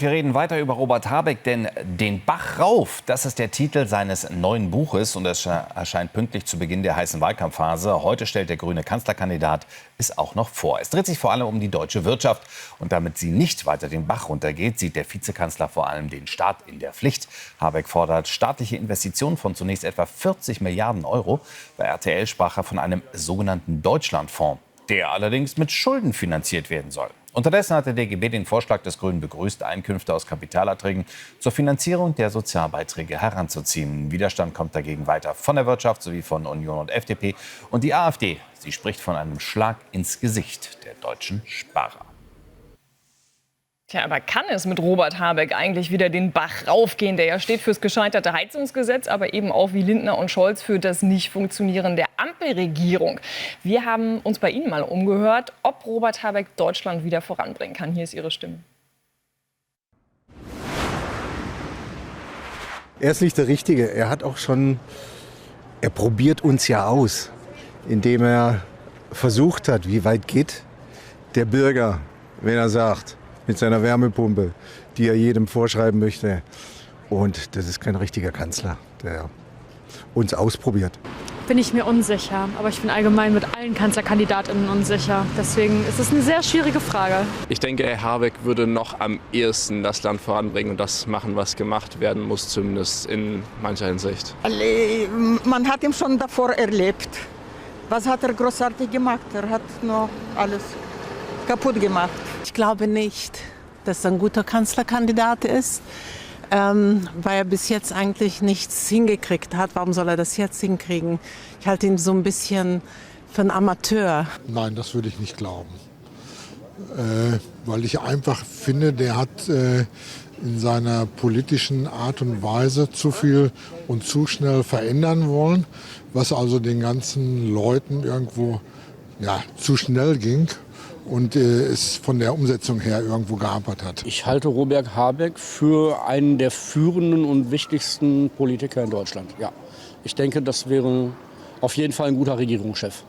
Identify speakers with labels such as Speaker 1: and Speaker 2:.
Speaker 1: Und wir reden weiter über Robert Habeck, denn Den Bach rauf, das ist der Titel seines neuen Buches und es erscheint pünktlich zu Beginn der heißen Wahlkampfphase. Heute stellt der grüne Kanzlerkandidat es auch noch vor. Es dreht sich vor allem um die deutsche Wirtschaft. Und damit sie nicht weiter den Bach runtergeht, sieht der Vizekanzler vor allem den Staat in der Pflicht. Habeck fordert staatliche Investitionen von zunächst etwa 40 Milliarden Euro. Bei RTL sprach er von einem sogenannten Deutschlandfonds, der allerdings mit Schulden finanziert werden soll. Unterdessen hat der DGB den Vorschlag des Grünen begrüßt, Einkünfte aus Kapitalerträgen zur Finanzierung der Sozialbeiträge heranzuziehen. Widerstand kommt dagegen weiter von der Wirtschaft sowie von Union und FDP. Und die AfD, sie spricht von einem Schlag ins Gesicht der deutschen Sparer.
Speaker 2: Tja, aber kann es mit Robert Habeck eigentlich wieder den Bach raufgehen? Der ja steht fürs gescheiterte Heizungsgesetz, aber eben auch wie Lindner und Scholz für das Nicht-Funktionieren der Ampelregierung. Wir haben uns bei Ihnen mal umgehört, ob Robert Habeck Deutschland wieder voranbringen kann. Hier ist Ihre Stimme.
Speaker 3: Er ist nicht der Richtige. Er probiert uns ja aus, indem er versucht hat, wie weit geht der Bürger, wenn er sagt, mit seiner Wärmepumpe, die er jedem vorschreiben möchte. Und das ist kein richtiger Kanzler, der uns ausprobiert.
Speaker 4: Bin ich mir unsicher, aber ich bin allgemein mit allen Kanzlerkandidatinnen unsicher. Deswegen ist es eine sehr schwierige Frage.
Speaker 5: Ich denke, Herr Habeck würde noch am ehesten das Land voranbringen und das machen, was gemacht werden muss, zumindest in mancher Hinsicht.
Speaker 6: Man hat ihn schon davor erlebt. Was hat er großartig gemacht? Er hat nur alles kaputt gemacht.
Speaker 7: Ich glaube nicht, dass er ein guter Kanzlerkandidat ist, weil er bis jetzt eigentlich nichts hingekriegt hat. Warum soll er das jetzt hinkriegen? Ich halte ihn so ein bisschen für einen Amateur.
Speaker 8: Nein, das würde ich nicht glauben. Weil ich einfach finde, der hat in seiner politischen Art und Weise zu viel und zu schnell verändern wollen, was also den ganzen Leuten irgendwo zu schnell ging. Und es von der Umsetzung her irgendwo gehapert hat.
Speaker 9: Ich halte Robert Habeck für einen der führenden und wichtigsten Politiker in Deutschland. Ja, ich denke, das wäre auf jeden Fall ein guter Regierungschef.